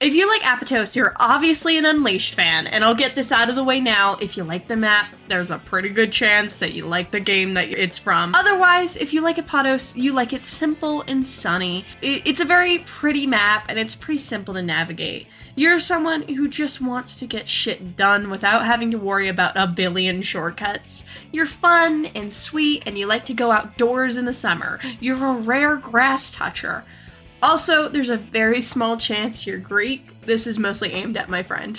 If you like Apatow, you're obviously an Unleashed fan, and I'll get this out of the way now. If you like the map, there's a pretty good chance that you like the game that it's from. Otherwise, if you like Apatow, you like it simple and sunny. It's a very pretty map, and it's pretty simple to navigate. You're someone who just wants to get shit done without having to worry about a billion shortcuts. You're fun and sweet, and you like to go outdoors in the summer. You're a rare grass toucher. Also, there's a very small chance you're Greek. This is mostly aimed at my friend.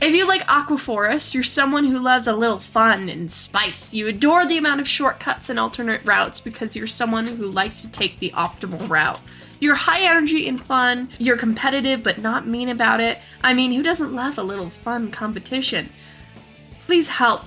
If you like Aqua Forest, you're someone who loves a little fun and spice. You adore the amount of shortcuts and alternate routes because you're someone who likes to take the optimal route. You're high energy and fun. You're competitive but not mean about it. I mean, who doesn't love a little fun competition? Please help.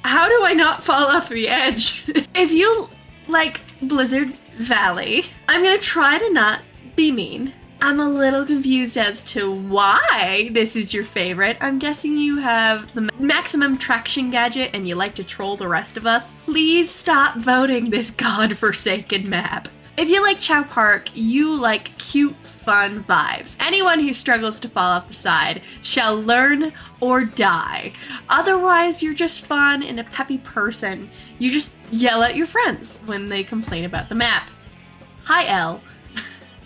How do I not fall off the edge? If you like Blizzard Valley, I'm gonna try to not be mean. I'm a little confused as to why this is your favorite. I'm guessing you have the maximum traction gadget and you like to troll the rest of us. Please stop voting this godforsaken map. If you like Chow Park, you like cute, fun vibes. Anyone who struggles to fall off the side shall learn or die. Otherwise, you're just fun and a peppy person. You just yell at your friends when they complain about the map. Hi, Elle.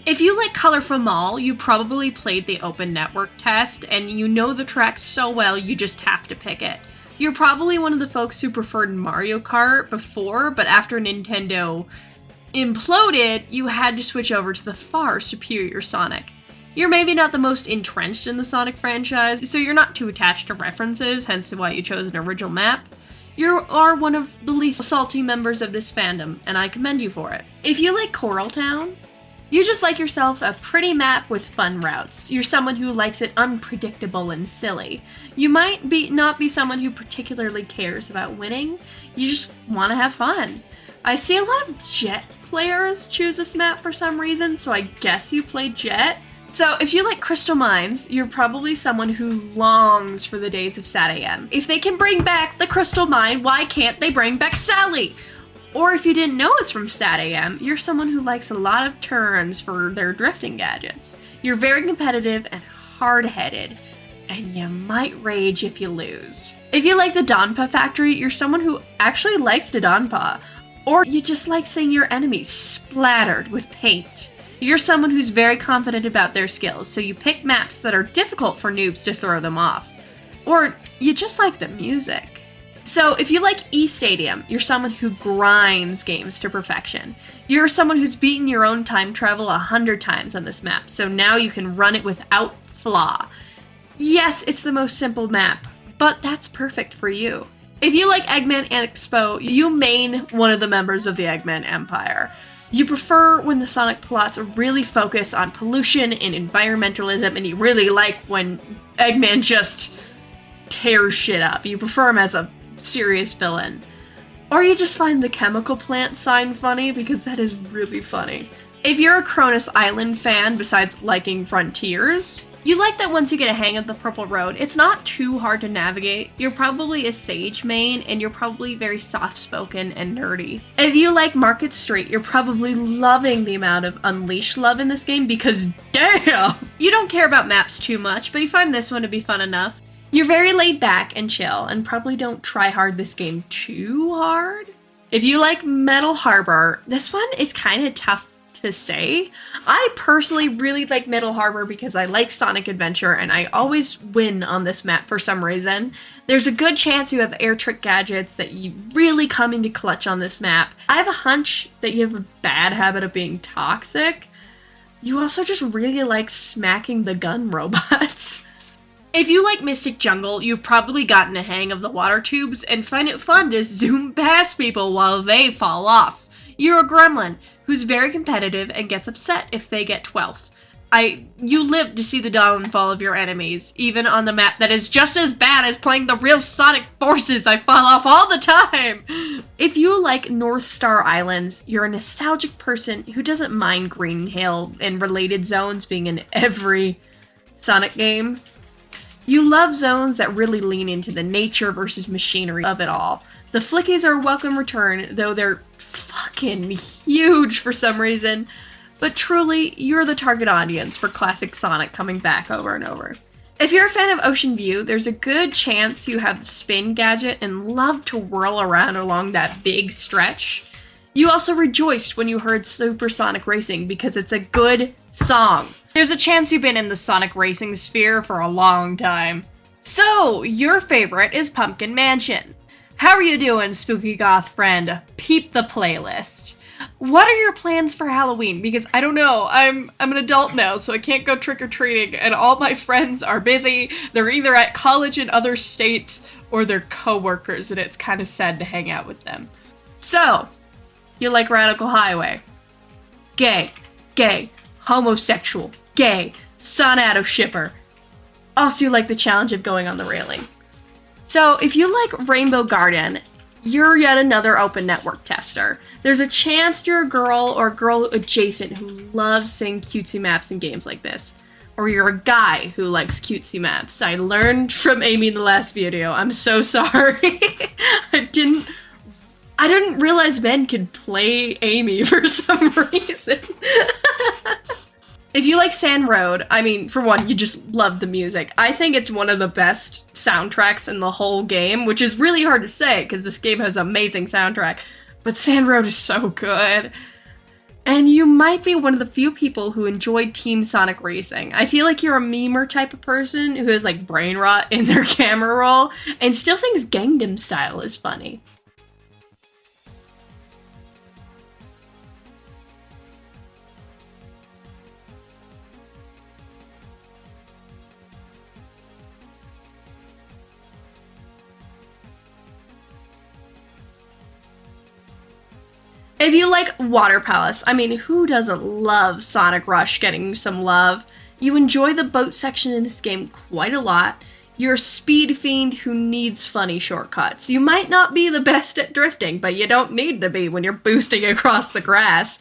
If you like Colorful Mall, you probably played the open network test and you know the track so well you just have to pick it. You're probably one of the folks who preferred Mario Kart before, but after Nintendo imploded, you had to switch over to the far superior Sonic. You're maybe not the most entrenched in the Sonic franchise, so you're not too attached to references, hence why you chose an original map. You are one of the least salty members of this fandom, and I commend you for it. If you like Coral Town, you just like yourself a pretty map with fun routes. You're someone who likes it unpredictable and silly. You might not be someone who particularly cares about winning, you just want to have fun. I see a lot of Jet players choose this map for some reason, so I guess you play Jet. So if you like Crystal Mines, you're probably someone who longs for the days of Sat AM. If they can bring back the Crystal Mine, why can't they bring back Sally? Or if you didn't know it's from Sat AM, you're someone who likes a lot of turns for their drifting gadgets. You're very competitive and hard-headed, and you might rage if you lose. If you like the Donpa Factory, you're someone who actually likes the Donpa. Or you just like seeing your enemies splattered with paint. You're someone who's very confident about their skills, so you pick maps that are difficult for noobs to throw them off. Or you just like the music. So if you like E-Stadium, you're someone who grinds games to perfection. You're someone who's beaten your own time travel 100 times on this map, so now you can run it without flaw. Yes, it's the most simple map, but that's perfect for you. If you like Eggman Expo, you main one of the members of the Eggman Empire. You prefer when the Sonic plots really focus on pollution and environmentalism, and you really like when Eggman just tears shit up. You prefer him as a serious villain. Or you just find the chemical plant sign funny because that is really funny. If you're a Cronus Island fan besides liking Frontiers, you like that once you get a hang of the Purple Road, it's not too hard to navigate. You're probably a Sage main, and you're probably very soft-spoken and nerdy. If you like Market Street, you're probably loving the amount of Unleashed love in this game because damn! You don't care about maps too much, but you find this one to be fun enough. You're very laid back and chill, and probably don't try hard this game too hard. If you like Metal Harbor, this one is kind of tough to say. I personally really like Metal Harbor because I like Sonic Adventure and I always win on this map for some reason. There's a good chance you have air trick gadgets that you really come into clutch on this map. I have a hunch that you have a bad habit of being toxic. You also just really like smacking the gun robots. If you like Mystic Jungle, you've probably gotten a hang of the water tubes and find it fun to zoom past people while they fall off. You're a gremlin who's very competitive and gets upset if they get 12th. You live to see the downfall of your enemies, even on the map that is just as bad as playing the real Sonic Forces. I fall off all the time! If you like North Star Islands, you're a nostalgic person who doesn't mind Green Hill and related zones being in every Sonic game. You love zones that really lean into the nature versus machinery of it all. The Flickies are a welcome return, though they're fucking huge for some reason. but truly, you're the target audience for classic Sonic coming back over and over. If you're a fan of Ocean View, there's a good chance you have the spin gadget and love to whirl around along that big stretch. You also rejoiced when you heard Supersonic Racing because it's a good song. There's a chance you've been in the Sonic Racing sphere for a long time. So, your favorite is Pumpkin Mansion. How are you doing, spooky goth friend? Peep the playlist. What are your plans for Halloween? Because I don't know, I'm an adult now, so I can't go trick-or-treating, and all my friends are busy. They're either at college in other states, or they're co-workers, and it's kind of sad to hang out with them. So, you like Radical Highway? Gay, homosexual, gay, Sonato shipper. Also, you like the challenge of going on the railing. So, if you like Rainbow Garden, you're yet another open network tester. There's a chance you're a girl or girl adjacent who loves seeing cutesy maps in games like this. Or you're a guy who likes cutesy maps. I learned from Amy in the last video. I'm so sorry. I didn't realize men could play Amy for some reason. If you like Sand Road, I mean, for one, you just love the music. I think it's one of the best soundtracks in the whole game, which is really hard to say because this game has an amazing soundtrack. But Sand Road is so good. And you might be one of the few people who enjoyed Team Sonic Racing. I feel like you're a memer type of person who has like brain rot in their camera roll and still thinks Gangnam Style is funny. If you like Water Palace, I mean, who doesn't love Sonic Rush getting some love? You enjoy the boat section in this game quite a lot. You're a speed fiend who needs funny shortcuts. You might not be the best at drifting, but you don't need to be when you're boosting across the grass.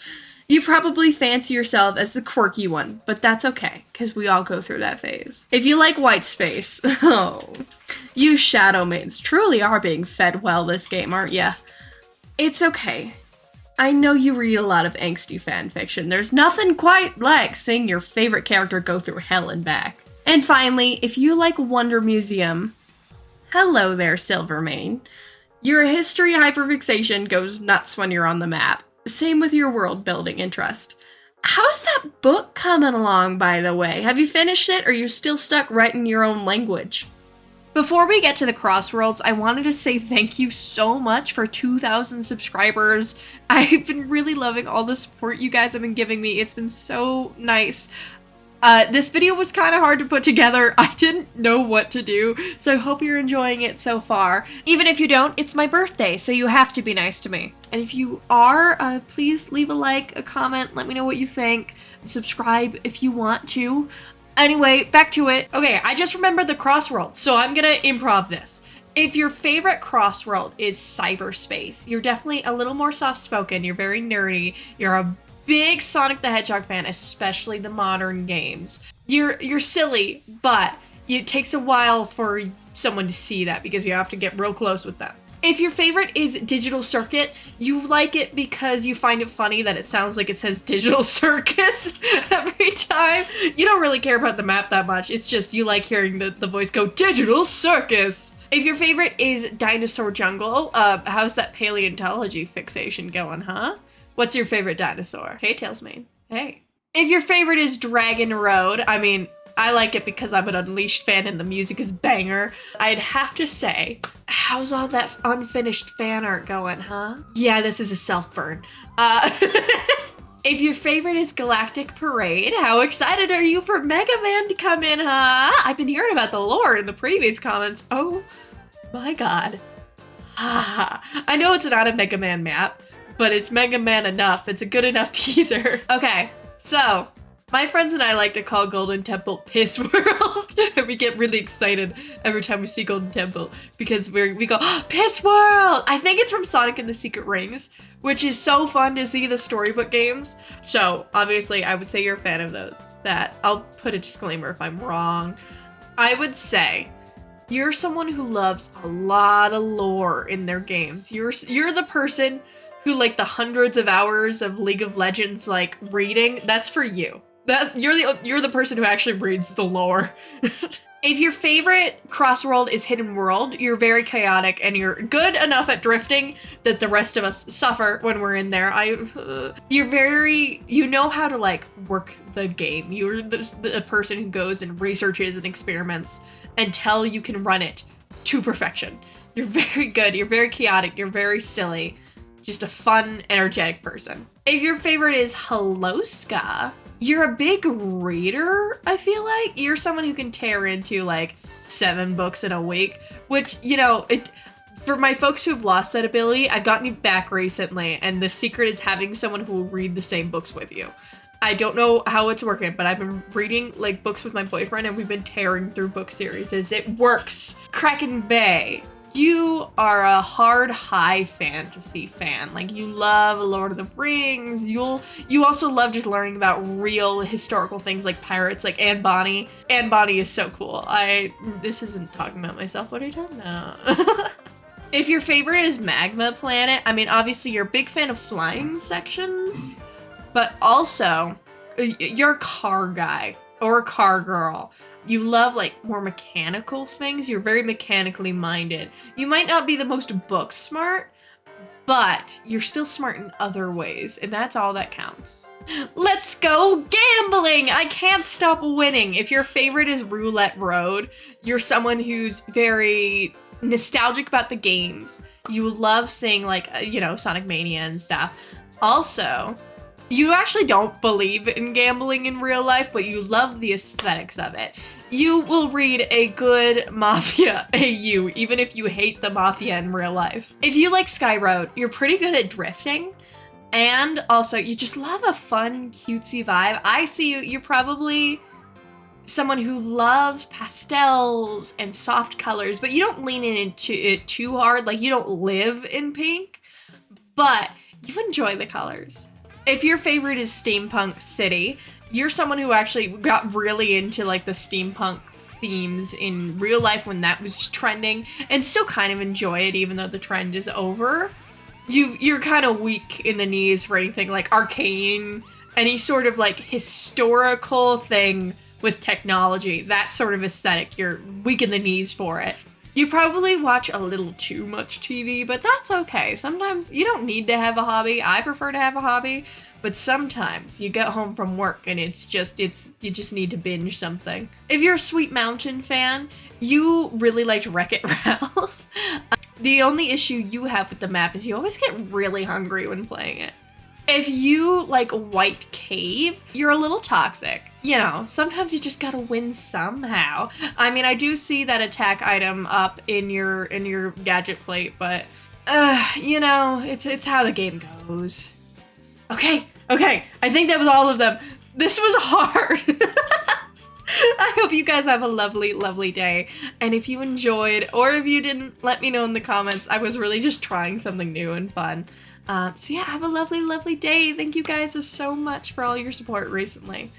You probably fancy yourself as the quirky one, but that's okay, because we all go through that phase. If you like White Space, oh, you Shadow Mains truly are being fed well this game, aren't ya? It's okay. I know you read a lot of angsty fanfiction. There's nothing quite like seeing your favorite character go through hell and back. And finally, if you like Wonder Museum, hello there, Silvermane. Your history hyperfixation goes nuts when you're on the map. Same with your world building interest. How's that book coming along, by the way? Have you finished it, or are you still stuck writing your own language? Before we get to the Crossworlds, I wanted to say thank you so much for 2,000 subscribers. I've been really loving all the support you guys have been giving me. It's been so nice. This video was kind of hard to put together. I didn't know what to do, so I hope you're enjoying it so far. Even if you don't, it's my birthday, so you have to be nice to me. And if you are, please leave a like, a comment, let me know what you think. Subscribe if you want to. Anyway, back to it. Okay, I just remembered the Crossworlds, so I'm gonna improv this. If your favorite Crossworld is cyberspace, you're definitely a little more soft-spoken, you're very nerdy, you're a big Sonic the Hedgehog fan, especially the modern games. You're silly, but it takes a while for someone to see that because you have to get real close with them. If your favorite is Digital Circuit, you like it because you find it funny that it sounds like it says Digital Circus every time. You don't really care about the map that much. It's just you like hearing the voice go, Digital Circus! If your favorite is Dinosaur Jungle, how's that paleontology fixation going, huh? What's your favorite dinosaur? Hey, Tailsmane. Hey. If your favorite is Dragon Road, I mean, I like it because I'm an Unleashed fan and the music is banger. I'd have to say, how's all that unfinished fan art going, huh? Yeah, this is a self-burn. If your favorite is Galactic Parade, how excited are you for Mega Man to come in, huh? I've been hearing about the lore in the previous comments. Oh my god. I know it's not a Mega Man map, but it's Mega Man enough. It's a good enough teaser. Okay, so my friends and I like to call Golden Temple Piss World, and we get really excited every time we see Golden Temple because we go, oh, Piss World! I think it's from Sonic and the Secret Rings, which is so fun to see the storybook games. So obviously I would say you're a fan of those. That I'll put a disclaimer if I'm wrong. I would say you're someone who loves a lot of lore in their games. You're the person who like the hundreds of hours of League of Legends like reading, that's for you. That you're the person who actually reads the lore. If your favorite Crossworld is Hidden World, you're very chaotic and you're good enough at drifting that the rest of us suffer when we're in there. You know how to like work the game. You're the person who goes and researches and experiments until you can run it to perfection. You're very good, you're very chaotic, you're very silly. Just a fun, energetic person. If your favorite is Haloska, you're a big reader, I feel like. You're someone who can tear into like 7 books in a week, which, you know, for my folks who've lost that ability, I've gotten it back recently, and the secret is having someone who will read the same books with you. I don't know how it's working, but I've been reading like books with my boyfriend and we've been tearing through book series. It works. Kraken Bay. You are a hard high fantasy fan. Like you love Lord of the Rings. You also love just learning about real historical things like pirates, like Anne Bonny. Anne Bonny is so cool. This isn't talking about myself. What are you talking about? If your favorite is Magma Planet, I mean, obviously you're a big fan of flying sections, but also you're a car guy or a car girl. You love like more mechanical things. You're very mechanically minded. You might not be the most book smart, but you're still smart in other ways, and that's all that counts. Let's go gambling! I can't stop winning. If your favorite is Roulette Road, you're someone who's very nostalgic about the games. You love seeing like, you know, Sonic Mania and stuff. Also, you actually don't believe in gambling in real life, but you love the aesthetics of it. You will read a good Mafia AU, even if you hate the Mafia in real life. If you like Sky Road, you're pretty good at drifting, and also you just love a fun, cutesy vibe. I see you're probably someone who loves pastels and soft colors, but you don't lean into it too hard. Like you don't live in pink, but you enjoy the colors. If your favorite is Steampunk City, you're someone who actually got really into like the steampunk themes in real life when that was trending and still kind of enjoy it even though the trend is over. You're kind of weak in the knees for anything like arcane, any sort of like historical thing with technology, that sort of aesthetic. You're weak in the knees for it. You probably watch a little too much TV, but that's okay. Sometimes you don't need to have a hobby. I prefer to have a hobby, but sometimes you get home from work and you just need to binge something. If you're a Sweet Mountain fan, you really liked Wreck-It Ralph. The only issue you have with the map is you always get really hungry when playing it. If you like White Cave, you're a little toxic. You know, sometimes you just gotta win somehow. I mean, I do see that attack item up in your gadget plate, but you know, it's how the game goes. Okay, I think that was all of them. This was hard. I hope you guys have a lovely, lovely day. And if you enjoyed, or if you didn't, let me know in the comments. I was really just trying something new and fun. So yeah, have a lovely, lovely day. Thank you guys so much for all your support recently.